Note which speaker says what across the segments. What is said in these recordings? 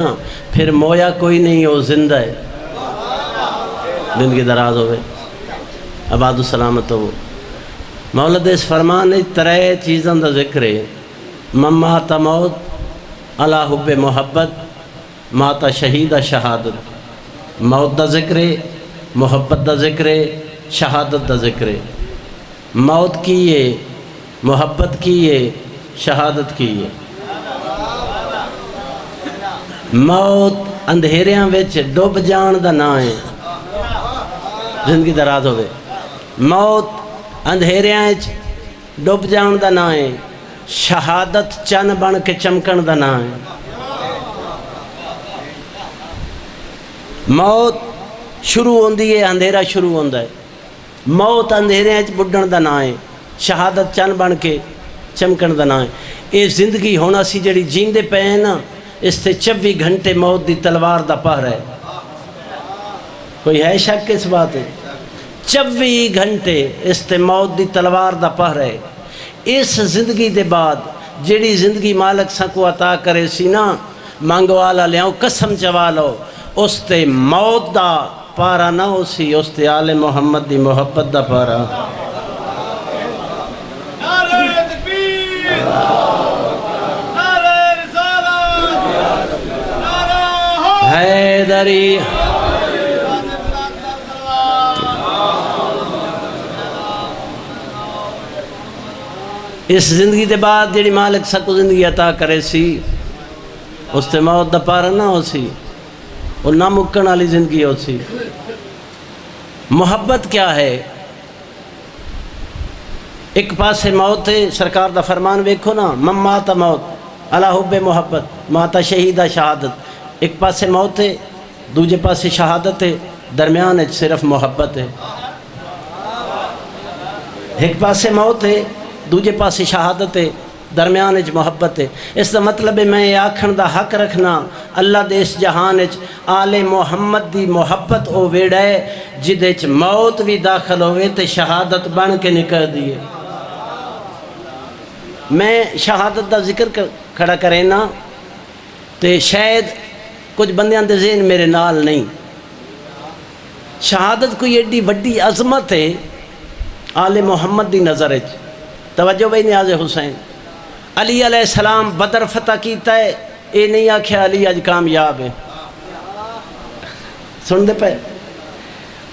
Speaker 1: پھر مویا کوئی نہیں ہو زندہ ہے، زندگی دراز ہوئے، آباد و سلامت ہو۔ مولد اس فرمان ترے چیزاں دا ذکر ہے، مات موت علی حب محبت، ماتا شہید شہادت۔ موت دا ذکر ہے، محبت دا ذکر ہے، شہادت دا ذکر ہے۔ موت کی ہے، محبت کی ہے، شہادت کی ہے۔ موت اندھیریاں وچ ڈوب جان دا نا ہے، زندگی دراز ہوئے۔ موت اندھیریاں وچ ڈوب جان دا نا ہے، شہادت چن بن کے چمکن دا نا ہے۔ موت شروع ہوندی ہے، اندھیرا شروع ہوندا ہے۔ موت اندھیریاں وچ بڈھن دا نا ہے، شہادت چن بن کے چمکن دا نا ہے۔ یہ زندگی ہونا سی جڑی جیندے پے ہیں نا، اس سے 24 گھنٹے موت دی تلوار دا پہر ہے۔ کوئی ہے شک کس بات ہے؟ 24 گھنٹے اس سے موت دی تلوار دا پہر ہے۔ اس زندگی دے بعد جیڑی زندگی مالک سکو عطا کرے سی نا، مانگو والا لیاؤ قسم چوا لو، اس تے موت دا پارا نہ ہو سی، اس تے آل محمد دی محبت دا پارا۔ حیدری اس زندگی دے بعد جیڑی مالک سکو زندگی عطا کرے سی، اس تے موت دا پارا نہ ہو سی، وہ نہ مکن والی زندگی ہو سی۔ محبت کیا ہے؟ ایک پاسے موت ہے، سرکار دا فرمان ویکھو نا، مات موت علی حب محبت، ماتا شہید شہادت۔ ایک پاسے موت ہے، دوجے پاسے شہادت ہے، درمیان ہے صرف محبت ہے۔ ایک پاسے موت ہے، دوجے پاسے شہادت ہے، درمیان ہے محبت ہے۔ اس دا مطلب ہے میں آکھن دا حق رکھنا، اللہ دے اس جہان وچ آل محمد دی محبت او ویڑا ہے جدے چ موت بھی داخل ہوئے تے شہادت بن کے نکل دیئے۔ میں شہادت دا ذکر کھڑا کرے نا تے شاید کچھ بندیاں دے ذہن میرے نال نہیں۔ شہادت کوئی ایڈی وڈی عظمت ہے آل محمد دی نظر ہے۔ توجہ بھائی نیاز حسین، علی علیہ السلام بدر فتح کیتا ہے، اے نہیں آکھیا علی اج کامیاب ہے۔ سن دے پہ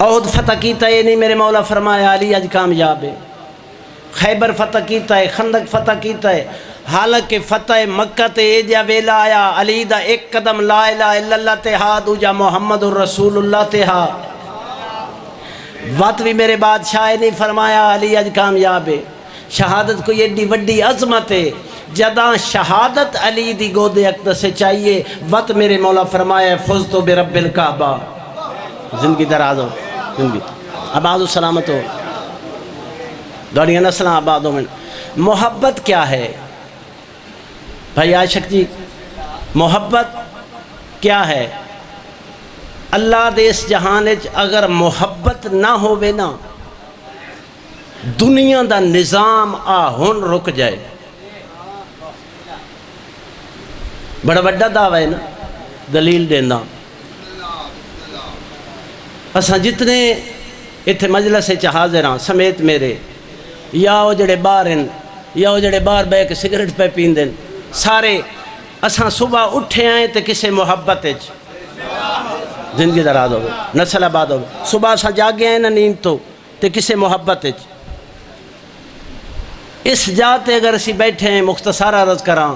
Speaker 1: احد فتح کیتا ہے، اے نہیں میرے مولا فرمایا علی اج کامیاب ہے۔ خیبر فتح کیتا ہے، خندق فتح کیتا ہے، حالانکہ فتح مکہ تے اے جا ویلا آیا علی دا ایک قدم لا الہ الا اللہ تے ہا، دوجا محمد الرسول اللہ تے ہا۔ وقت بھی میرے بادشاہ نہیں فرمایا علی اج کامیاب ہے۔ شہادت کو ایڈی وڈی عظمت ہے، جداں شہادت علی دی گودے اقدس سے چاہیے، وقت میرے مولا فرمایا فزتو برب الکعبہ۔ زندگی دراز ہو، زندگی آباد و سلامت ہو، دوڑیاں نسلاں آباد ہو۔ محبت کیا ہے بھائی عاشق جی؟ محبت کیا ہے؟ اللہ دے اس جہان وچ اگر محبت نہ ہووے نا، دنیا دا نظام ہن رک جائے۔ بڑا وڈا دعویٰ ہے نا، دلیل دینا۔ اساں جتنے اتھے مجلس حاضر ہاں سمیت میرے، یا وہ جڑے باہر ہیں یا وہ جڑے باہر بہ کے سگریٹ پہ پیندے، سارے اساں صبح اٹھے آئے تے کسے محبت ہے، زندگی دراز ہوگی، نسل آباد ہوگی۔ صبح اساں جاگے آئے نا نیند تو تے کسے محبت ہے۔ اس جاتے اگر اسی بیٹھے ہیں مختصر عرض کراں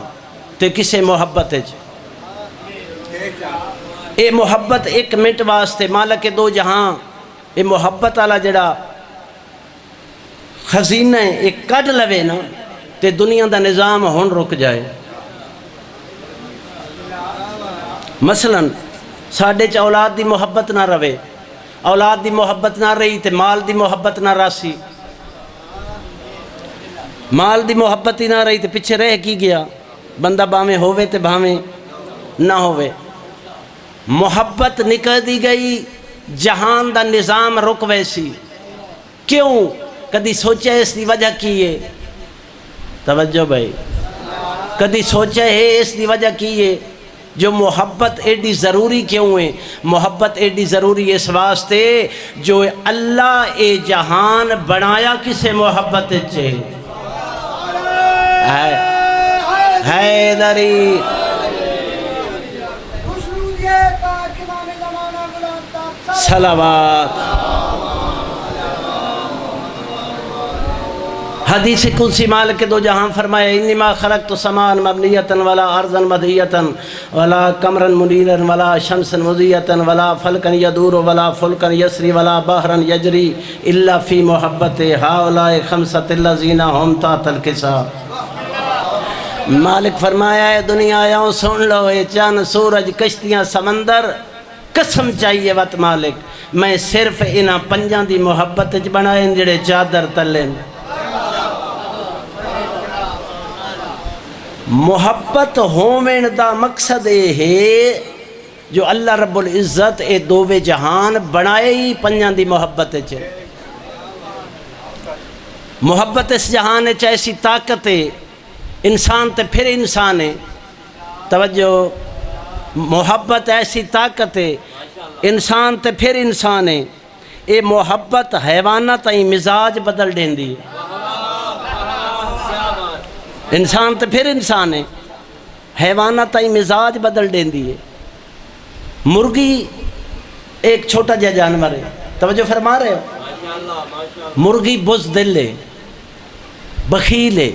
Speaker 1: تے کسے محبت ہے۔ اے محبت ایک منٹ واسطے مالک دو جہاں، اے محبت والا جڑا خزینہ ہے ایک کڈ لوے نا تے دنیا دا نظام ہن رک جائے۔ مثلا ساڈے چ اولاد دی محبت نہ رہے، اولاد دی محبت نہ رہی تے مال دی محبت نہ راسی، مال دی محبت ہی نہ رہی تے پیچھے رہ کی گیا، بندہ باویں ہووے تے باویں نہ ہووے۔ محبت نکل دی گئی، جہان دا نظام رک ویسی۔ کیوں؟ کدی سوچا اس دی وجہ کی ہے؟ توجہ بھائی، کدی سوچا ہے اس دی وجہ کی ہے؟ جو محبت ایڈی ضروری کیوں ہے؟ محبت ایڈی ضروری اس واسطے جو اللہ اے جہان بنایا کسے محبت چے حیدری صلوات۔ حدیث قدسی مالک کے دو جہاں فرمایا انما خلقت سمان مبنیتا ولا ارضا مدھیتا ولا قمرا منیرا ولا شمسا مضیتا ولا فلکا یدور ولا فلکا یسری ولا بحرا یجری الا فی محبت ہؤلاء خمسۃ الذین هم تحت الکساء۔ مالک فرمایا ہے دنیا آیاؤں سن لو، اے چاند سورج کشتیاں سمندر، قسم چاہیے وقت مالک میں صرف انہاں پنجاں دی محبت چ بنائے جڑے چادر تلے۔ محبت ہومن دا مقصد یہ ہے جو اللہ رب العزت اے دووے جہان بنائے ہی پنجاں دی محبت چ۔ محبت اس جہان چ ایسی طاقت ہے، انسان تے پھر انسان ہے، توجہ، محبت ایسی طاقت ہے، انسان تے پھر انسان ہے، اے محبت حیوانات تائیں مزاج بدل دیندی ہے۔ انسان تے پھر انسان ہے، حیوانات تائیں مزاج بدل دیندی ہے۔ مرغی ایک چھوٹا جا جانور ہے، توجہ فرما رہے ہو؟ مرغی بزدل ہے، بخیل ہے۔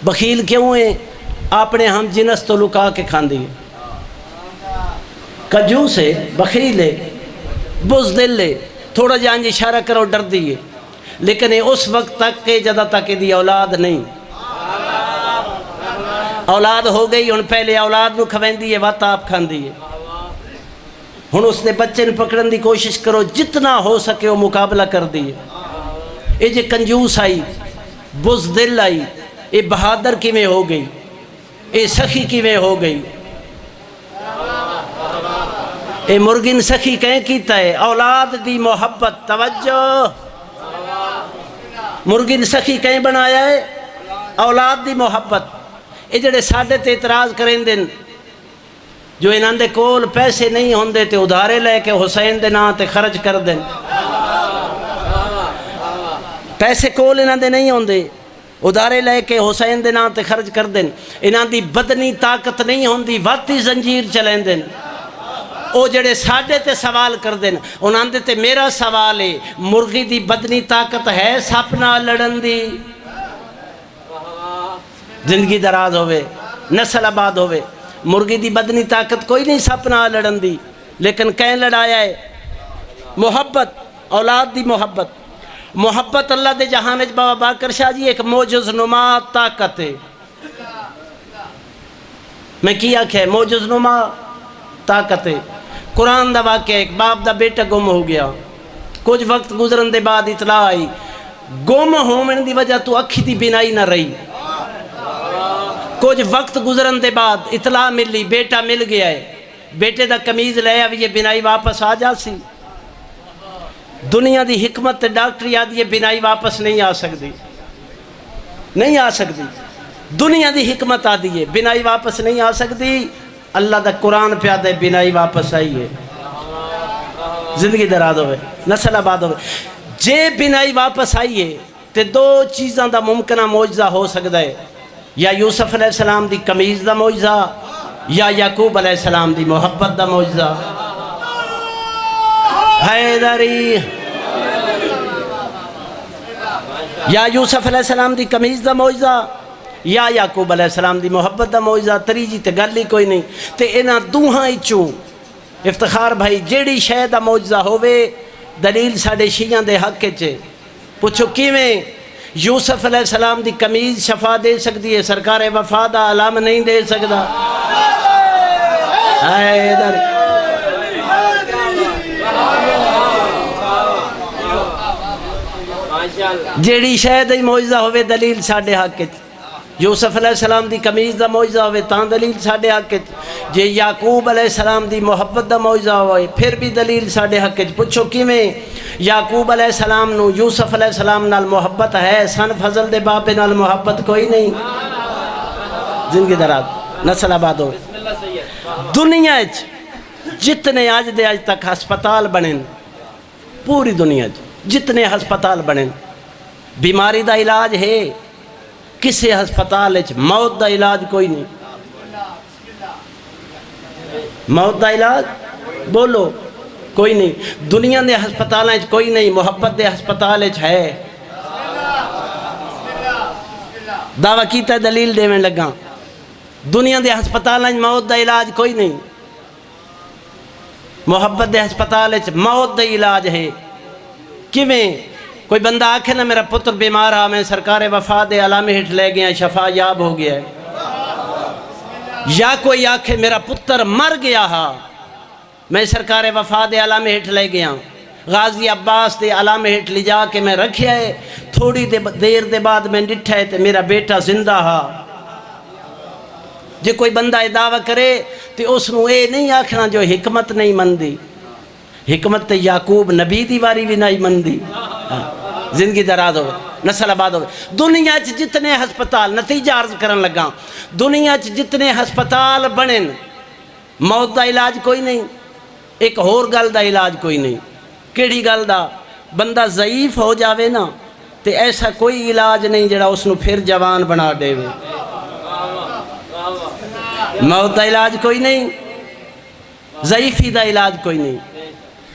Speaker 1: بخیل کیوں ہے؟ اپنے ہم جنس تو لکا کے کھاندی ہے، کنجوس ہے، بخیل ہے، بزدل ہے، تھوڑا جان اشارہ کرو ڈر دیئے، لیکن اس وقت تک کہ جدہ تک دی اولاد نہیں، اولاد ہو گئی ہن پہلے اولاد نو کھویندی ہے وقت آپ کھاندی ہے، ہن اس نے بچے نے پکڑن دی کوشش کرو جتنا ہو سکے وہ مقابلہ کر دیئے۔ اے جے کنجوس آئی، بزدل آئی، اے بہادر کیویں ہو گئی، اے سخی کیویں ہو گئی۔ اے مرغن سخی کہیں کیتا ہے اولاد دی محبت، توجہ، مرغن سخی کہیں بنایا ہے اولاد دی محبت۔ اے جڑے ساڈے تے اعتراض کریں دن جو انہاں دے کول پیسے نہیں ہوندے تے ادھارے لے کے حسین دے نام تے خرچ کر دیں، پیسے کول انہاں دے نہیں ہوندے ادھارے لے کے حسین دے نام تے خرچ کر دیں، انہاں دی بدنی طاقت نہیں ہوندی وقتی زنجیر چلیں دیں، او جڑے ساڈے تے سوال کر دیں انہاں دے تے میرا سوال ہے مرغی دی بدنی طاقت ہے سپ نال لڑن دی؟ زندگی دراز ہوئے، نسل آباد ہوئے، مرغی دی بدنی طاقت کوئی نہیں سپ نال لڑن دی، لیکن کہیں لڑایا ہے محبت، اولاد دی محبت۔ محبت اللہ دے جہانج بابا باقر شاہ جی ایک موجز نما طاقت ہے۔ میں کیا کہ موجز نما طاقت ہے۔ قرآن دا واقعہ ایک باپ دا بیٹا گم ہو گیا، کچھ وقت گزرن دے بعد اطلاع آئی گم ہومن دی وجہ تو اکھی دی بینائی نہ رہی، کچھ وقت گزرن دے بعد اطلاع ملی بیٹا مل گیا ہے، بیٹے دا قمیض لے اب یہ بینائی واپس آ جا سی۔ دنیا دی حکمت تے ڈاکٹری آدھی یہ بینائی واپس نہیں آ سکتی، نہیں آ سکتی، دنیا دی حکمت آدھی ہے بینائی واپس نہیں آ سکتی، اللہ دا قرآن پہ آدھے بینائی واپس آئی ہے، زندگی دراز ہوئے، نسل آباد ہوئے۔ جے بینائی واپس آئی ہے تے دو چیزاں دا ممکنہ معجزہ ہو سکتا ہے، یا یوسف علیہ السلام دی قمیض دا معجزہ یا یعقوب علیہ السلام دی محبت دا معجزہ۔ حیدری یا یوسف علیہ السلام دی قمیض دا معجزہ یا یعقوب علیہ السلام دی محبت دا معجزہ، تریجی تے گل ہی کوئی نہیں۔ تے انہاں دوہاں چوں افتخار بھائی جیڑی شے دا معجزہ ہوئے دلیل ساڑے شیعہ دے حق چے، پوچھو کیویں یوسف علیہ السلام دی قمیض شفا دے سکتی ہے، سرکار وفا دا علام نہیں دے سکتا۔ حیدر جیڑی شاید ہی معجزہ ہوئے دلیل ساڑھے حق کے، یوسف علیہ السلام دی قمیض دا معجزہ ہوئے تاں دلیل ساڑھے حق کے، جے یعقوب علیہ السلام دی محبت دا معجزہ ہوئے پھر بھی دلیل ساڑھے حق کے۔ پوچھو کیویں یعقوب علیہ السلام نو یوسف علیہ السلام نال محبت ہے، سن فضل دے باپے نال محبت کوئی نہیں، زندگی دراز نسل آباد ہوئے۔ دنیا جتنے اج دے اج تک ہسپتال بنے پوری دنیا جتنے ہسپتال بنے بیماری دا علاج ہے کسے ہسپتال موت دا علاج کوئی نہیں موت دا علاج بولو کوئی نہیں دنیا دے ہسپتال کوئی نہیں محبت دے ہسپتال ہے دعویٰ کیتا دلیل دے میں لگا دنیا دے ہسپتال موت دا علاج کوئی نہیں محبت دے ہسپتال موت دا علاج ہے کیویں کوئی بندہ آکھے نا میرا پتر بیمار آ میں سرکار وفا دے علامے ہٹ لے گیا شفا یاب ہو گیا ہے یا کوئی آکھے میرا پتر مر گیا ہا میں سرکار وفا دے علامے ہٹ لے گیا غازی عباس دے علامے ہٹ لی جا کے میں رکھیا ہے تھوڑی دیر دے بعد میں ڈٹھا ہے تے میرا بیٹا زندہ ہا جے کوئی بندہ دعویٰ کرے تو اس نو اے نہیں آکھنا جو حکمت نہیں مندی حکمت تے یعقوب نبی دی واری بھی نہیں مندی زندگی دراز ہو نسل آباد ہو دنیا جتنے ہسپتال نتیجہ عرض کرن لگا دنیا جتنے ہسپتال بنن موت دا علاج کوئی نہیں ایک اور گل دا علاج کوئی نہیں کیڑی گل دا بندہ ضعیف ہو جاوے نا تے ایسا کوئی علاج نہیں جڑا اس نو پھر جوان بنا دے موت دا علاج کوئی نہیں ضعیفی دا علاج کوئی نہیں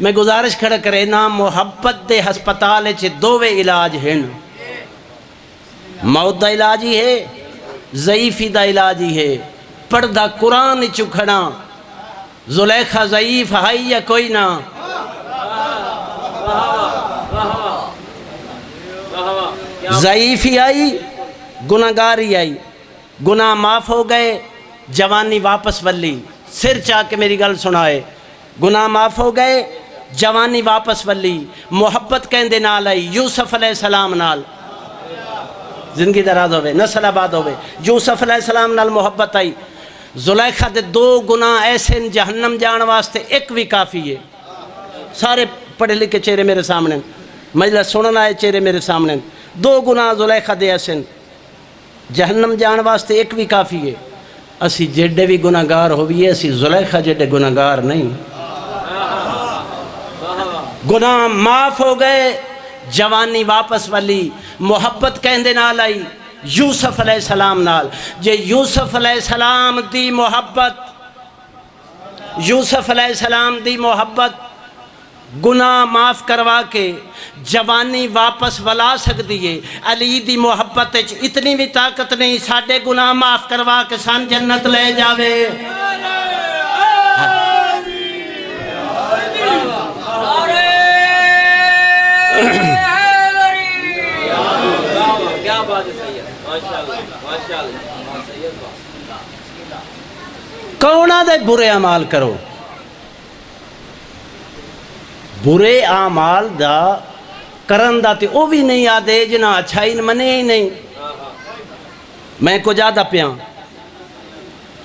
Speaker 1: میں گزارش کھڑا کرے نا محبت دے ہسپتال دووے علاج ہیں موت دا علاج ہی ہے ضعیفی دا علاج ہی ہے پردہ قرآن چکھڑا زلیخا ضعیف ہائی یا کوئی نہ ضعیفی آئی گناہگاری آئی گناہ معاف ہو گئے جوانی واپس ولی سر چاہ کے میری گل سنائے گناہ معاف ہو گئے جوانی واپس ولی محبت کہندے نال آئی یوسف علیہ السلام نال زندگی دراز ہوئے نسل آباد ہوئے یوسف علیہ السلام نال محبت آئی زلیخا دے دو گناہ ایسے جہنم جان واسطے ایک بھی کافی ہے سارے پڑھے لکھے چہرے میرے سامنے مجلس سننا ہے چہرے میرے سامنے دو گناہ زلیخا دے ایسے جہنم جان واسطے ایک بھی کافی ہے اسی جڑے بھی گناہگار ہوئیے اسی زلیخا جڑے گناہگار نہیں گناہ معاف ہو گئے جوانی واپس والی محبت کہندے نال آئی یوسف علیہ السلام نال جے یوسف علیہ السلام دی محبت یوسف علیہ السلام دی محبت گناہ معاف کروا کے جوانی واپس ولا سکتی ہے علی دی محبت اتنی بھی طاقت نہیں ساڑھے گناہ معاف کروا کے سان جنت لے جاوے کونا دے برے اعمال کرو برے اعمال دا کرن دا تے او بھی نہیں آدھے جنا اچھائی منے ہی نہیں میں کو جادہ پیاں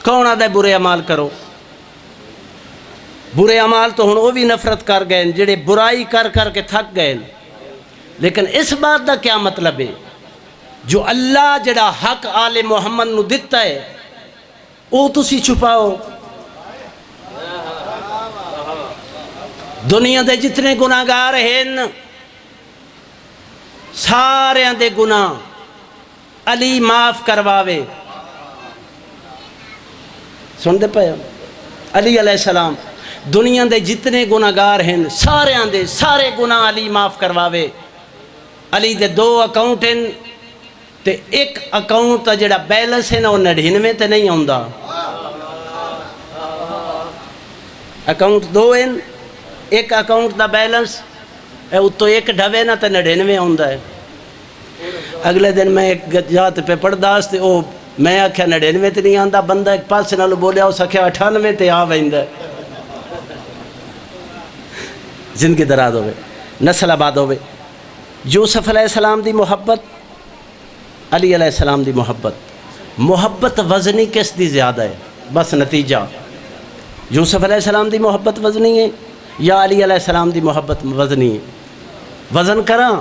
Speaker 1: کونا دے برے اعمال کرو برے اعمال تو ہن او بھی نفرت کر گئے جڑے برائی کر کر کے تھک گئے لیکن اس بات دا کیا مطلب ہے جو اللہ جڑا حق آل محمد نو دیتا ہے او تسی چھپاؤ دنیا دے جتنے گناہگار ہیں سارے دے گناہ علی معاف کرواوے سن دے پایا علی علیہ السلام دنیا دے جتنے گناہگار ہیں سارے گناہ علی معاف کرواوے علی دے دو اکاؤنٹ ہیں تے ایک اکاؤنٹ تا جڑا بیلنس ہے نا وہ 99 تے نہیں ہوندا اکاؤنٹ دو ہیں ایک اکاؤنٹ دا بیلنس اتو ایک ڈھوے نا تے 99 ہوندا ہے اگلے دن میں ایک جات پہ پڑھداس تے او میں آکھیا 99 تے نہیں آندا بندہ ایک پاس نالو بولیا اس آکھیا 98 تے آ ویندا زندگی دراز ہوئے نسل آباد ہوئے یوسف علیہ السلام دی محبت علی علیہ السلام دی محبت وزنی کس دی زیادہ ہے بس نتیجہ یوسف علیہ السلام دی محبت وزنی ہے یا علی علیہ السلام دی محبت وزنی ہے وزن کراں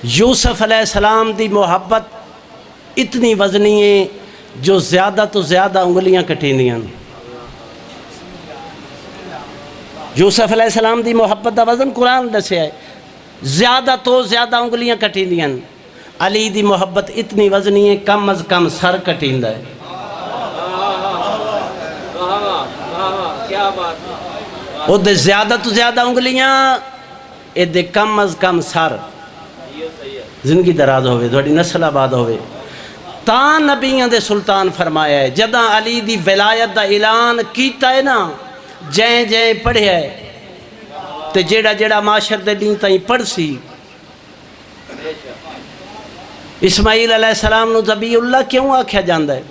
Speaker 1: یوسف علیہ السلام دی محبت اتنی وزنی ہے جو زیادہ تو زیادہ انگلیاں کٹینیاں یوسف علیہ السلام دی محبت دا وزن قرآن دسیا ہے، زیادہ تو زیادہ انگلیاں کٹیندیاں، علی دی محبت اتنی وزنی ہے کم از کم سر کٹیندہ ہے۔ او دے زیادہ تو زیادہ انگلیاں، اے دے کم از کم سر، زندگی دراز ہوئے، تھوڑی نسل آباد ہوئے۔ تا نبیوں دے سلطان فرمایا ہے، جداں علی دی ولایت دا اعلان کیتا ہے نا، جائیں جائیں پڑھیا ہے تے جیڑا جیڑا معاشر دے دین تائیں پڑھ سی، اسماعیل علیہ السلام نو ذبیح اللہ کیوں آکھیا جاندہ ہے؟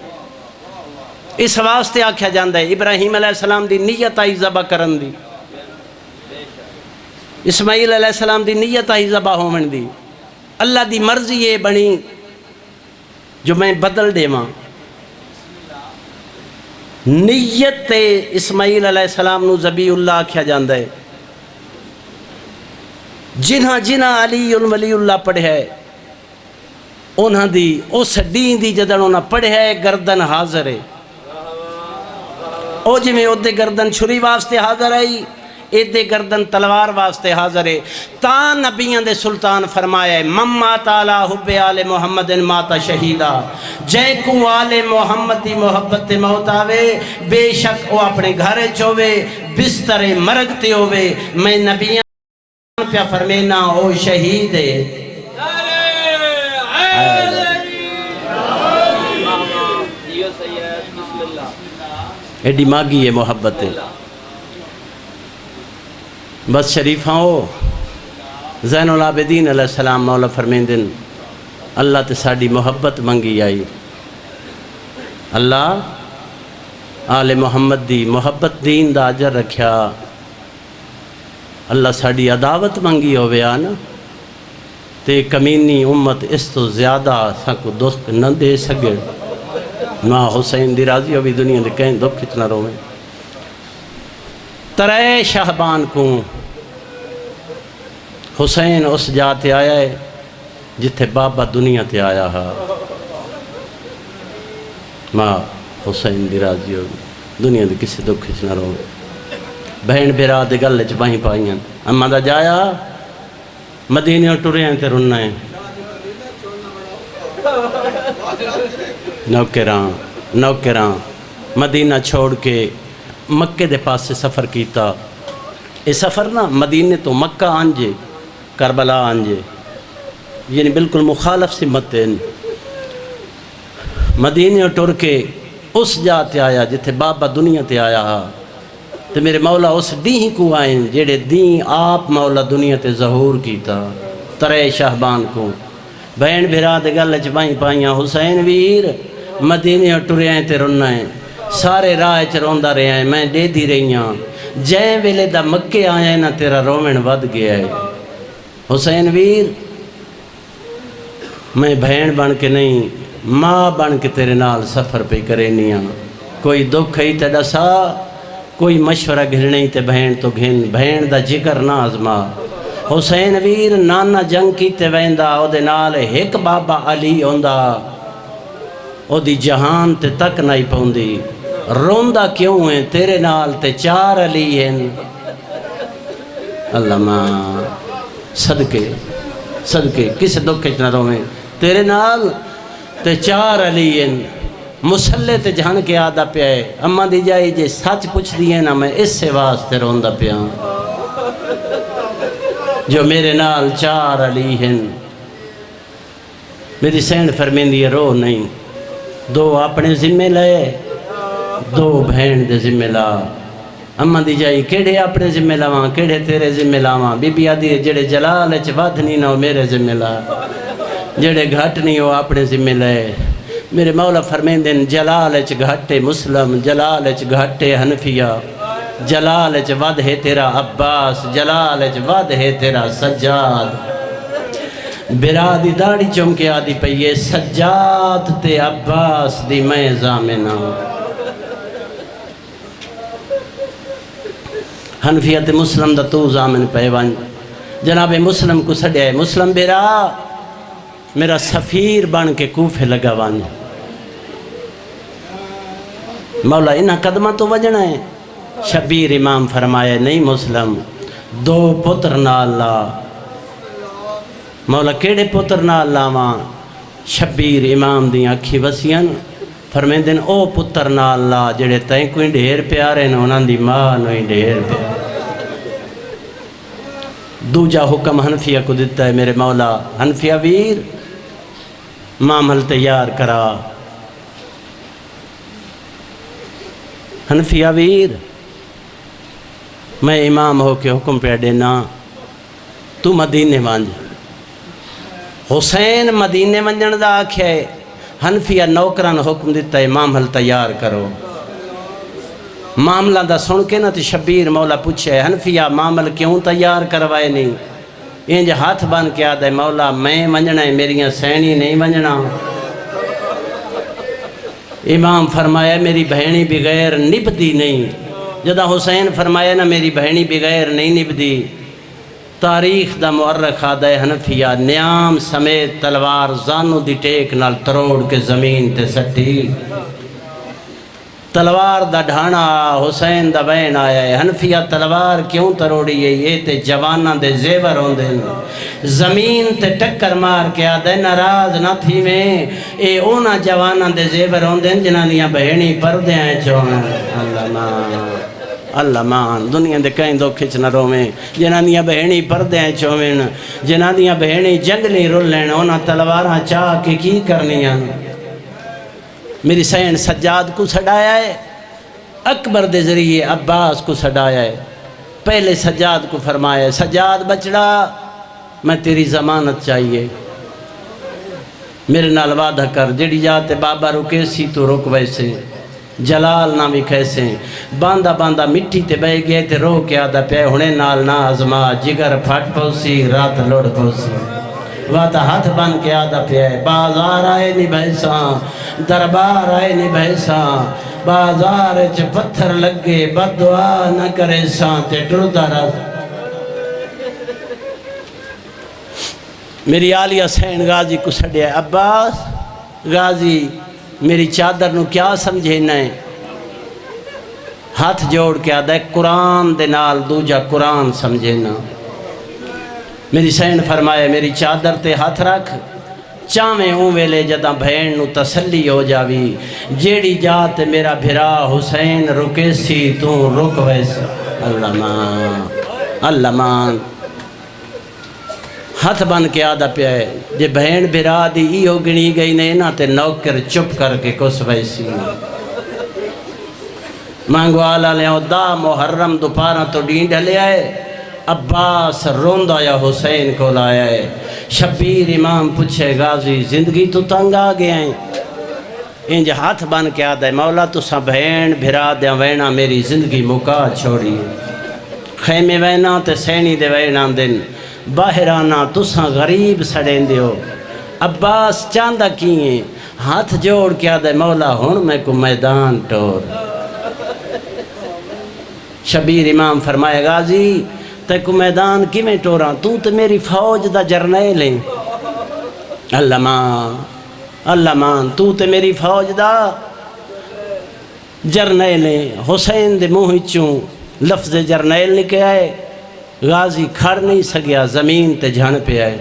Speaker 1: اس واسطے آکھیا جاندہ ہے، ابراہیم علیہ السلام دی نیت آئی ذبح کرن دی، اسماعیل علیہ السلام دی نیت آئی ذبح ہومن دی، اللہ دی مرضی یہ بنی جو میں بدل دے ماں۔ نیت اسماعیل علیہ السلام نو ذبیح اللہ آکھیا جاندہ ہے۔ جنہاں جنہاں علی ولی اللہ پڑھے ہے، انہاں دی اس دین دی جدن انہاں پڑھے ہے گردن حاضر ہے، او جی میں ادھے گردن چھری واسطے حاضر ہے، ادھے گردن تلوار واسطے حاضر ہے۔ تا نبیوں دے سلطان فرمایا ہے، مما تعالی حب آل محمد ماتا شہیدہ، جے کو آل محمد دی محبت موت آوے، بے شک او اپنے گھر چوے بستر مرگتے ہوئے، میں نبیوں پیا فرمینا او شہید ہے۔ ایڈی ماگی ہے محبت ہے۔ بس شریفاں ہو، زین العابدین علیہ السلام مولا فرمیندن اللہ تے ساڑی محبت منگی آئی، اللہ آل محمد دی محبت دین دا اجر رکھیا، اللہ ساڑی عداوت منگی ہوئے آنا تے کمینی امت اس تو زیادہ ساکو دکھ نہ دے سگے، ماں حسین دی راضی ہوئی دنیا دے کہیں دکھ اتنا روئے۔ ترے شہبان کو حسین اس جاتے آیا ہے جتھے بابا دنیا تے آیا ہے، ماں حسین دی راضی ہوئی دنیا دے کسی دکھ اتنا روئے۔ بہن بیرا دے گلے چ باہیں پائیاں، اما دا جایا مدینے ٹرے ہیں تے رننا ہے، نوکراں مدینہ چھوڑ کے مکے دے پاس سے سفر کیتا۔ یہ سفر نا مدینے تو مکہ آنجے کربلا آنجے، یعنی بالکل مخالف سمت ہیں۔ مدینے ٹر کے اس جاتے آیا جتھے بابا دنیا تے آیا ہا، تو میرے مولا اس دین کو آئیں جیڑے دین آپ مولا دنیا تے ظہور کیتا۔ ترے شہبان کو بہن بھرا دے گل چبائیں پائیاں، حسین ویر مدینے ٹرے ہیں تے رننا ہے، سارے راہ چ روندا رہے ہیں، میں دے دی رہی ہاں، جے ویلے دا مکے آیا ہے نا تیرا رومن ود گیا ہے۔ حسین ویر میں بہن بن کے نہیں ماں بن کے تیرے نال سفر پہ کرے نہیں، کوئی دکھ ہی تے دسا، کوئی مشورہ گھرنے تے بہن تو گھن، بہن دا جگر نہ آزما۔ حسین ویر نانا جنگ کی تے ویندا، او دے نال ایک بابا علی ہوندا، او دی جہان تے تک نہیں پوندی، روندا کیوں ہے تیرے نال تے چار علی ہیں۔ اللہ ماں صدقے کسے دکھ اتنا رویں، تیرے نال تے چار علی ہیں، مسلح تے جہن کے آدھا پیا ہے، اماں دی جائی جے سچ پوچھ دیئے نا میں اس سے واسطے روندا پیا جو میرے نال چار علی ہیں۔ میری سینڈ فرمیندی ہے رو نہیں، دو اپنے ذمہ لائے، دو بہن دے ذمہ لا۔ اماں دی جائی کیڑے اپنے ذمہ لاواں کیڑے تیرے ذمہ لاواں، بی بی آدھی جڑے جلال اچ ود نہیں نہ میرے ذمہ لا، جڑے گھٹ نہیں ہو اپنے ذمہ لائے۔ میرے مولا فرمیندن جلال اچ گھٹے مسلم، جلال اچ گھٹے حنفیہ، جلال اچ ود ہے تیرا عباس، جلال اچ ود ہے تیرا سجاد۔ برا دی داڑی چمکے آدھی پئیے، سجاد تے عباس دی میں زامنہ۔ حنفیہ تے مسلم دا تو زامن پیوان، جناب مسلم کو سڑیا ہے، مسلم برا میرا سفیر بن کے کوفے لگا وان، مولا انہاں قدمہ تو وجنا ہے، شبیر امام فرمایا نہیں مسلم، دو پتر نال لا۔ مولا کیڑے پتر نال لاواں؟ شبیر امام دی اکھی وسیاں فرمیندن او پتر نال لا جڑے تائیں کوئی ڈھیر پیارے نے انہاں دی ماں نوئی ڈھیر پیارے۔ دوجا حکم حنفیہ کو دیتا ہے میرے مولا، حنفیہ ویر معامل تیار کرا۔ حنفیہ ویر میں امام ہو کے حکم پہ دینا، تو مدینے وانج۔ حسین مدینے ونجن دا آکھیا ہے، حنفیہ نوکران حکم دیتا ہے معامل تیار کرو۔ معاملہ دا سن کے نا تے شبیر مولا پوچھے حنفیہ معامل کیوں تیار کروائے نہیں؟ انج ہاتھ بن کے آدھے مولا میں ونجنا ہے، میریاں سینی نہیں ونجنا۔ امام فرمایا میری بہنی بغیر نبدی نہیں۔ جدہ حسین فرمایا نا میری بہنی بغیر نہیں نبدی، تاریخ دا مورخ آدھے حنفیہ نیام سمیت تلوار زانو دی ٹیک نال تروڑ کے زمین تے سٹی۔ تلوار دا ڈھانا حسین دا بین آیا ہے۔ حنفیہ تلوار کیوں تروڑی ہے؟ یہ تے جوانہ دے زیور ہوندے زمین تے ٹکر مار کے آدھے ناراض نہ تھی میں، اے اونا جوانہ دے زیور ہوندے جنانیاں بہنی پردے ہیں چوہن۔ اللہ مان اللہ مان دنیا دے کہیں دو کھچ نہ رویں، جنانیاں بہنی پردے ہیں چوہن، جنانیاں بہنی جنگلی رولین، اونا تلواراں چاہ کے کی کرنیاں۔ میری سین سجاد کو سڑایا ہے، اکبر دے ذریعے عباس کو سڑایا ہے۔ پہلے سجاد کو فرمایا ہے سجاد بچڑا میں تیری ضمانت چاہیے، میرے نال وعدہ کر جڑی جاتے بابا رکے سی تو رک ویسے، جلال نہ بھی کیسے۔ باندہ باندہ مٹی تے بہ گئے تے رو کے آدھا پہ ہونے نال نہ آزما، جگر پھٹ پوسی رات لوڑ پوسی۔ وعدہ ہاتھ بن کے آدھا پہ بازار آئے نہیں بھیساں، دربار آئے نہیں بھیساں، بازار چ پتھر لگے بد دعا نہ کرے ساں تے ٹردا رہ۔ میری آلیہ حسین غازی کو سڑیا عباس غازی میری چادر نو کیا سمجھینا ہے؟ ہاتھ جوڑ کے آدھا ہے قرآن دے نال دوجا قرآن سمجھینا۔ میری سین فرمایا میری چادر تے ہاتھ رکھ، چاہمیں اون ویلے جدہ بھین نو تسلی ہو جاوی، جیڑی جات میرا بھرا حسین رکے سی تو رک ویسا۔ اللہ مان اللہ مان ہاتھ بن کے آدھا پیا ہے جے بہن بھرا دی ایہو گنی گئی نہیں نا تے نوکر چپ کر کے کس ویسی۔ مانگو آلہ لے دا محرم دوپارہ تو ڈینڈ لے آئے، عباس روندہ یا حسین کو لایا ہے۔ شبیر امام پوچھے غازی زندگی تو تنگ آ گئے ہیں؟ انج ہاتھ بن کے آدھا ہے مولا تو سا بہن بھرا دیا وینا میری زندگی مکا چھوڑی، خیمے وینا تے سینی دے وینا دن باہرانا تساں غریب سڑیں دیو۔ عباس چاندہ کیے ہاتھ جوڑ کے آدھے مولا ہون میں کو میدان ٹور۔ شبیر امام فرمائے غازی تے کو میدان کی میں ٹوراں؟ تو تے میری فوج دا جرنیل ہیں۔ اللہ مان تو تے میری فوج دا جرنیل ہیں۔ حسین دے منہ چوں لفظ جرنیل نکے آئے، غازی کھڑ نہیں سکیا، زمین تے جھن پہ آئے۔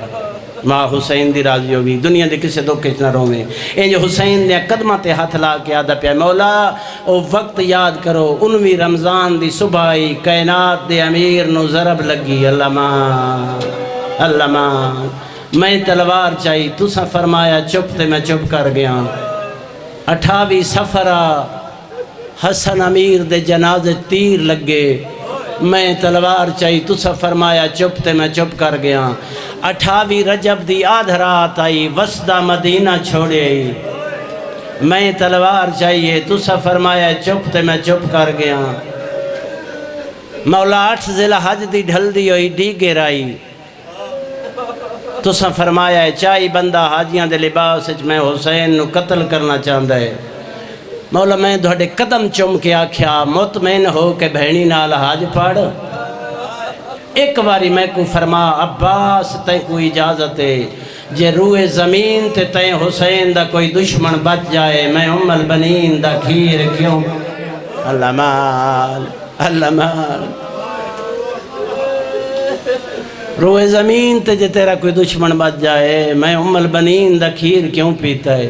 Speaker 1: ماں حسین دی راضی ہوگی، دنیا دے کسے دو کچھ نہ رویں۔ ان جو حسین دے قدمہ تے ہاتھ لا کے آدھا پہ مولا او وقت یاد کرو 19 رمضان دی صبحائی کائنات دے امیر نو ضرب لگی۔ اللہ مان میں تلوار چاہی تسا فرمایا چپ تے میں چپ کر گیا۔ 28 سفرہ حسن امیر دے جنازے تیر لگے، میں تلوار چاہی تسا فرمایا چپ تے میں چپ کر گیا۔ 28 رجب دی آدھ رات آئی وسدہ مدینہ چھوڑے آئی، میں تلوار چاہیے تسا فرمایا چپ تے میں چپ کر گیا۔ مولا 8 ذی الحج دی ڈھل دی ہوئی ڈیگے رائی، تسا فرمایا چاہی بندہ حاجیاں دے لباس میں حسین نو قتل کرنا چاہتا ہے۔ مولا میں دھوڑے قدم چم کے آکھیا مطمئن ہو کہ بہنی نال حاج پڑھ۔ ایک باری میں کو فرما عباس تے کوئی اجازت ہے جے روئے زمین تے تے حسین دا کوئی دشمن بچ جائے میں ام البنین دا کھیر کیوں۔ اللہ مال اللہ مان روئے زمین تے جے تیرا کوئی دشمن بچ جائے میں ام البنین دا کھیر کیوں پیتا ہے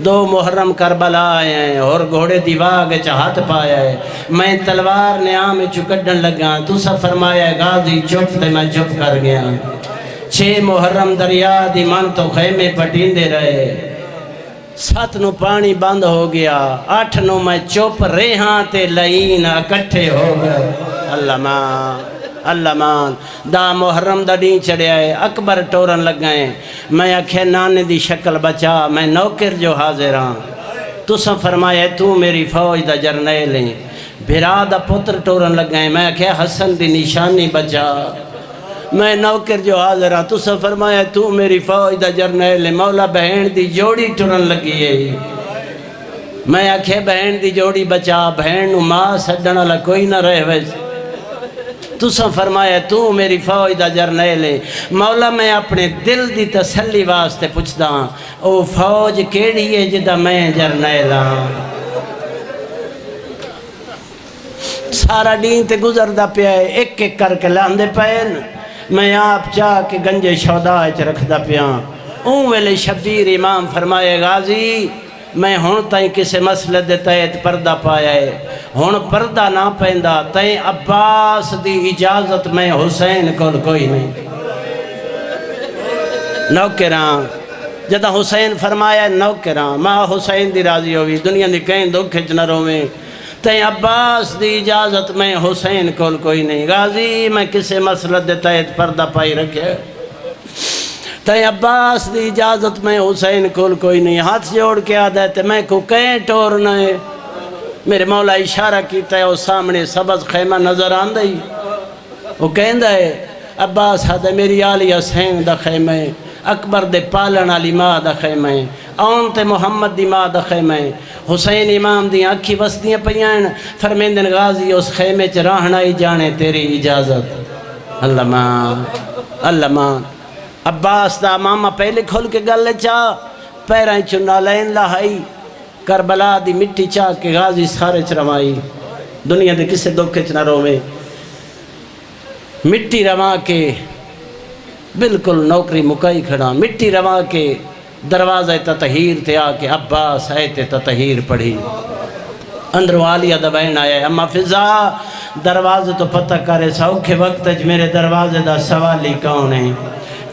Speaker 1: 2 محرم کربلا آئے ہیں اور گھوڑے دیواغ چاہت پایا ہے میں تلوار نیام چکڑن لگا تو سا فرمایا غازی چپ تے میں چپ کر گیا 6 محرم دریا دی من تو خیمے پٹیندے رہے 7 نو پانی بند ہو گیا 8 نو میں چپ ریہاں تے لئین اکٹھے ہو گئے اللہ مان دا محرم دا دین چڑھے آئے اکبر ٹورن لگ گئے میں اکھے نانے دی شکل بچا میں نوکر جو حاضر ہاں تو سا فرمایا تو میری فوج دا جرنیل ہیں بھرا دا پتر ٹورن لگ گئے میں اکھے حسن دی نشانی بچا میں نوکر جو حاضر ہاں تو سا فرمایا تو میری فوج دا جرنیل ہیں مولا بہن دی جوڑی ٹورن لگی ہے میں اکھے بہن دی جوڑی بچا بہن نو ماں سڈن والا کوئی نہ رہے ویسے تو سا فرمایا تو میری فوج دا جرنیل ہے مولا میں اپنے دل دی تسلی واسطے پوچھدا ہاں او فوج کیڑی ہے جدا میں جرنیل ہاں سارا دین تے گزردہ پیا ہے ایک ایک کر کے لاندے پین میں آپ چاہ کے گنجے شہداء چ رکھدا پیا اون ویلے شبیر امام فرمائے غازی میں ہون تائیں کسے مسئلے دے تحت پردہ پایا ہے ہون پردہ نہ پہندہ تائیں عباس دی اجازت میں حسین کو کوئی نہیں نوکران جدہ حسین فرمایا نوکران ماں حسین دی راضی ہوئی دنیا دی کہیں دکھ کھچنروں میں تائیں عباس دی اجازت میں حسین کو کوئی نہیں غازی میں کسے مسئلے دے تحت پردہ پائی رکھے تائیں عباس دی اجازت میں حسین کول کوئی نہیں ہاتھ جوڑ کے آدھا ہے میں کو کہیں ٹورنا ہے میرے مولا اشارہ کیتا ہے وہ سامنے سبز خیمہ نظر آندہ ہی وہ کہندہ ہے عباس ہاتھ میری آلی حسین دا خیمہ ہے اکبر دے پالن علی ماں دا خیمہ ہے آن تے محمد دی ماں دا خیمہ ہے حسین امام دی آنکھی وسطیاں پیائن فرمیندن غازی اس خیمے چ راہنا ہی جانے تیری اجازت اللہ مان عباس دا ماما پہلے کھول کے گلے چاہ پیرائیں چنہ لین لاہائی کربلا دی مٹی چاہ کے غازی سارے چرمائی دنیا دے کسے دکھے چنہ رو میں مٹی رما کے بالکل نوکری مکائی کھڑا مٹی رما کے دروازہ تطہیر تے آ کے عباس آیت تطہیر پڑھی اندروں آلیہ دبائن آیا ہے اما فضا دروازے تو پتہ کرے سوکھے وقت اج میرے دروازے دا سوالی کون ہے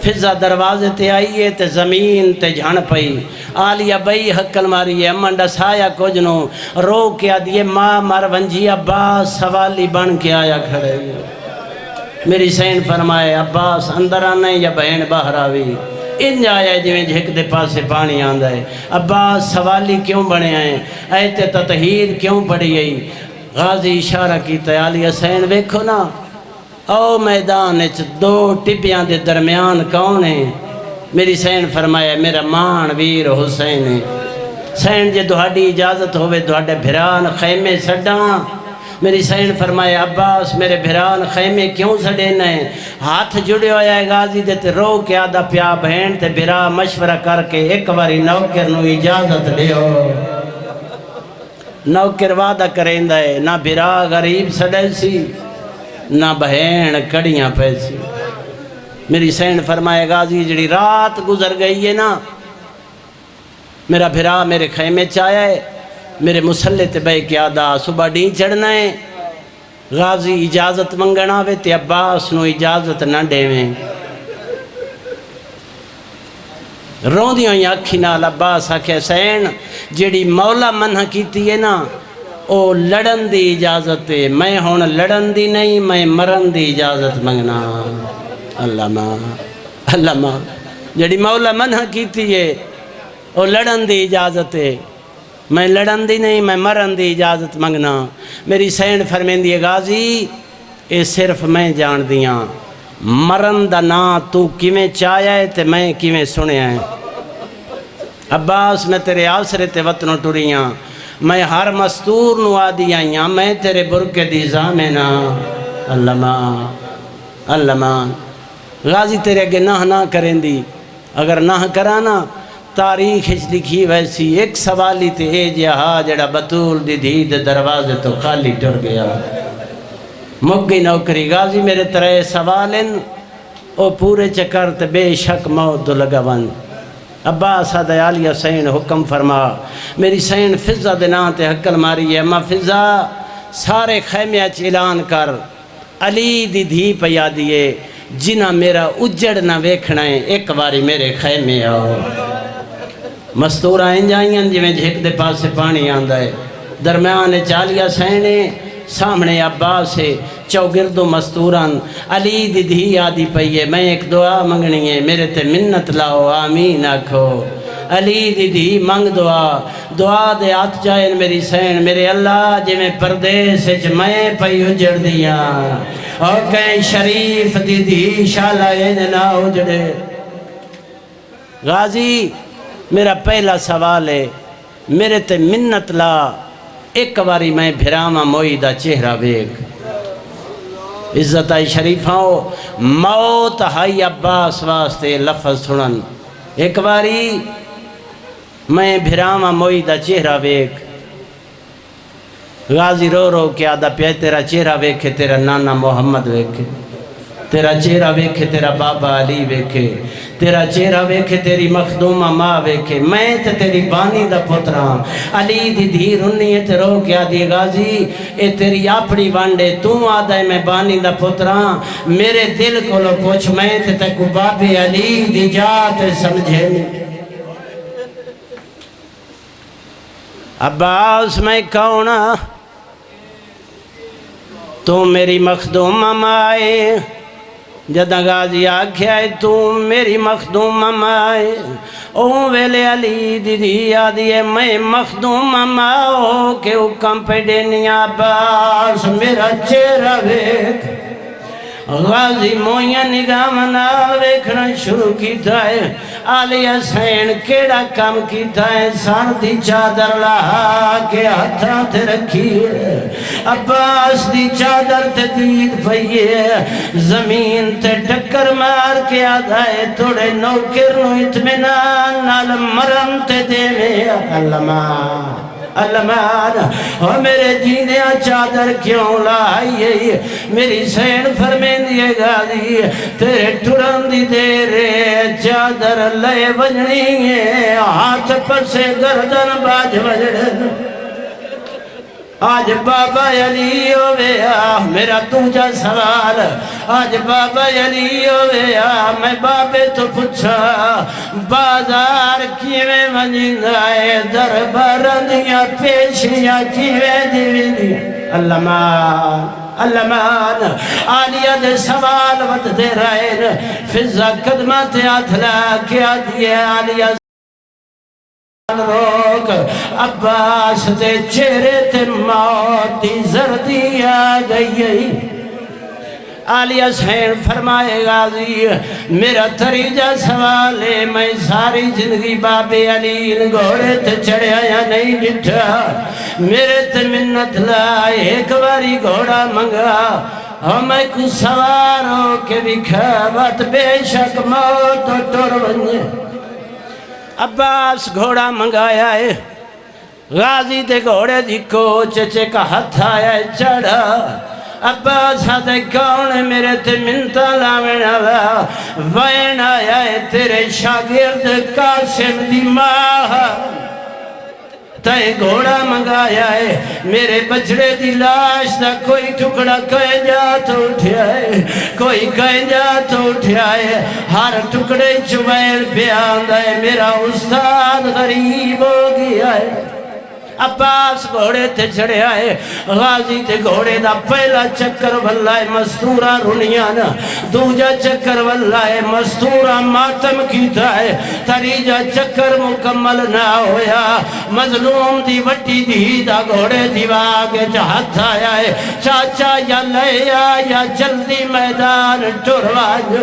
Speaker 1: فضا دروازے تے آئیے تے زمین تے جھن پئی آلیہ بئی حقل ماری ہے امن ڈسایا کجنوں رو کے آدھیے ماں مر ونجی عباس سوالی بن کے آیا کھڑے میری سین فرمائے عباس اندر آنا ہے یا بہن باہر آوی انج آیا ہے جویں جھک دے پاسے پانی آندہ ہے عباس سوالی کیوں بنے آئے ایت تطہیر کیوں پڑی آئی غازی اشارہ کی تیالی حسین ویکھو نا او میدان اچ 2 ٹبیاں دے درمیان کون ہے میری سین فرمایا میرا مان ویر حسین ہے سین جے دہاڑی اجازت ہوئے دہاڑے بھران خیمے سڈاں میری سین فرمایا عباس میرے بھران خیمے کیوں سڈینا ہے ہاتھ جڑے ہویا ہے غازی دیتے رو کے آدھا پیا بہن تے بھرا مشورہ کر کے ایک باری نوکر نو اجازت دیو نوکر وعدہ کریں ہے نہ بھرا غریب سڈے سی نہ بہن کڑیاں پیسی میری سین فرمائے غازی جڑی رات گزر گئی ہے نا میرا بھرا میرے خیمے چایا ہے میرے مسلح تے بے کے آدھا صبح ڈین چڑھنا ہے غازی اجازت منگنا وے تے عباس نو اجازت نہ دے میں رون دیوں یا اکھی نال عباس آکھے سین جڑی مولا منہ کیتی ہے نا او لڑن دی اجازت ہے میں ہون لڑن دی نہیں میں مرن دی اجازت منگنا اللہ ماں جڑی مولا منہ کیتی ہے او لڑن دی اجازت ہے میں لڑن دی نہیں میں مرن دی اجازت منگنا میری سین فرمیندی ہے غازی اے صرف میں جان دیاں مرن دا نا تو کیویں چاہیا ہے تے میں کیویں سنیا ہے عباس میں تیرے آسرے تے وطنوں ٹوریاں میں ہر مستور نو آدھی آئیاں میں تیرے برکے دی زامنا اللہ مان غازی تیرے اگے نہ کریں دی اگر نہ کرانا تاریخ اس لکھی ویسی ایک سوالی تے اے جہا جڑا بطول دی دید دروازے تو خالی ٹر گیا مک گئی نوکری غازی میرے ترے سوال ہیں او پورے چکر تے بے شک موت دو لگا ون عباس آدھے عالیہ سین حکم فرما میری سین فضا دے نا تے حکل ماری ہے اما فضا سارے خیمے اچ اعلان کر علی دی دھی پیا دیے جنہ میرا اجڑ نہ ویکھنا ہے ایک باری میرے خیمے آؤ مستورہ ہیں جائیں جی میں جھک دے پاس سے پانی آندہ ہے درمیان چالیہ سینے سامنے عباس ہے چوگردو مستوران علی دی دھی آدھی پئیے میں ایک دعا منگنی ہے میرے تے منت لاؤ آمین آکھو علی دی دھی منگ دعا دے آت جائیں میری سین میرے اللہ جی میں پردیس میں پئی اجڑ دیا اور کہیں شریف دی دھی شالہ نہ اجڑے غازی میرا پہلا سوال ہے میرے تے منت لا ایک باری میں بھراما موئی دا چہرہ بیگ عزت آئی شریفاں موت ہائی عباس واسطے لفظ سنن ایک باری میں بھراما موئی دا چہرہ بیگ غازی رو رو کیا دا پیا تیرا چہرہ بیکھے تیرا نانا محمد بیکھے تیرا چہرہ ویکھے تیرا بابا علی ویکھے تیرا چہرہ ویکھے تیری مخدومہ ماں ویکھے میں تے تیری بانی دا پتران علی دی دھی رنی ہے تے رو کیا دی غازی اے تیری اپنی وانڈے تو آدھے میں بانی دا پتران میرے دل کو لو پوچھ میں تے کو بابے علی دی جات سمجھے عباس میں کونا تو میری مخدومہ مائے جدہ غازی آکھیا ہے تو میری مخدوم مائے او ویلے علی دی دی آدھیے میں مخدوم ماؤ کہ حکم پہ دینی عباس میرا چہرہ ویکھ غازی مویاں نگاہ منال ویکھنا شروع کیتا ہے علی حسین کیڑا کام کیتا ہے سار دی چادر لہا کے ہتھاں تے رکھی ہے عباس دی چادر تے دید پئیے زمین تے ٹکر مار کے آدھائے توڑے نوکر نو اطمینان نال مرم تے دے میں علمان اور میرے جینے چادر کیوں لائیے میری سین فرمین دیے غازی تیرے ٹھڑن دی دیرے چادر لے بجنی ہے ہاتھ پر سے گردن باج بجڑن آج بابا علی ہویا میرا دوجہ سوال آج بابا علی ہویا میں بابے تو پوچھا بازار کیویں منجائے دربارندیاں پیشیاں کیویں دیویں علمان آلیہ دے سوال ود دے رائن فضا قدمات آتھلا کیا دیئے آلیہ روک عباس دے چہرے تے موت دی زردی آ گئی عالیہ حسین فرمائے غازی میرا تریجہ سوال ہے میں ساری زندگی بابے علی گھوڑے تے چڑھیا یا نہیں ڈٹھا میرے تے منت لائے ایک باری گھوڑا منگا اور میں کو سوار ہو کے بکھاوت بے شک موت ٹر بنجے عباس گھوڑا منگایا ہے غازی دے گھوڑے دی کوچے کا ہتھ آیا ہے چڑھا عباس آدھے کون میرے تے منتا لاوینا وین آیا ہے تیرے شاگرد قاسم دی ماہ تے گھوڑا منگایا ہے میرے بچڑے دی لاش دا کوئی ٹکڑا کہیں جا تو اٹھیا ہے کوئی کہیں جا تو اٹھیا ہے ہر ٹکڑے چویل پہ آندہ ہے میرا استاد غریب ہو گیا ہے عباس گھوڑے تے چڑھے آئے غازی تے گھوڑے دا پہلا چکر واللہ مستورہ رنیانا دوجہ چکر واللہ مستورہ ماتم کیتا ہے تریجہ چکر مکمل نہ ہویا مظلوم دی وٹی دی دا گھوڑے دیواگے چاہت آیا ہے چاچا یا لیا یا جلدی میدان ٹرواج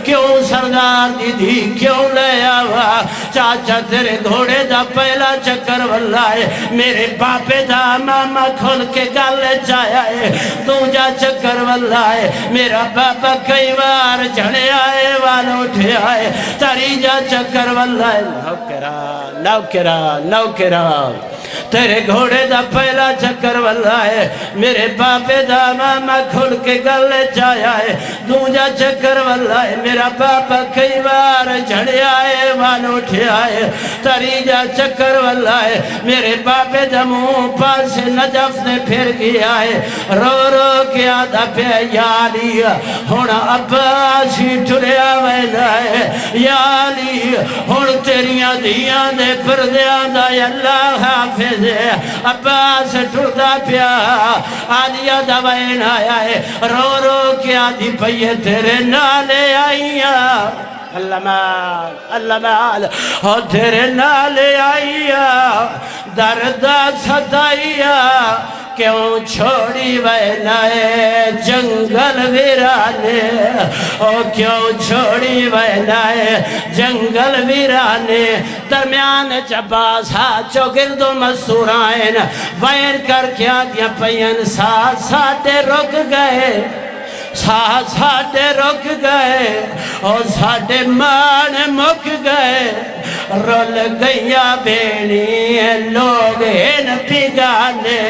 Speaker 1: کیوں سردار دی دی کیوں لیا ہوا چاچا تیرے گھوڑے دا پہلا چکر واللہ میرے باپے دا ماما کھل کے گل چایا ہے دوجا چکر واللہ ہے میرا باپا کئی بار جھڑیا ہے والو اٹھیا ہے تریجا چکر واللہ ہے نوکرا نوکرا تیرے گھوڑے دا پہلا چکر واللہ ہے میرے باپے دا ماما کھل کے گل چایا ہے دوجا چکر واللہ ہے میرا باپا کئی بار جھڑیا ہے والو اٹھیا ہے تریجا چکر واللہ ہے میرے باپے دا منہ پاس نجف نے پھر گیا ہے رو رو کے آدھا پہ یا علی ہونا عباسی ٹریا وینا ہے یا علی ہون تیریاں دیاں دے پردیاں دا یا اللہ حافظ ہے عباس ٹردہ پیا آلیہ دا وینا آیا ہے رو رو کے آدھی پہیے تیرے نالے آئیاں اللہ مال اور تیرے نالے آئیاں دردہ ستائیاں کیوں چھوڑی وینائے جنگل ویرانے اور کیوں چھوڑی وینائے جنگل ویرانے درمیان چباسا چوگرد و مسورائن وین کر کیا دیا پین ساتھ ساتھے رک گئے ساتھ ساتھے رک گئے اور ساتھے مان مک گئے رول گیا بینی لوگ ان پگانے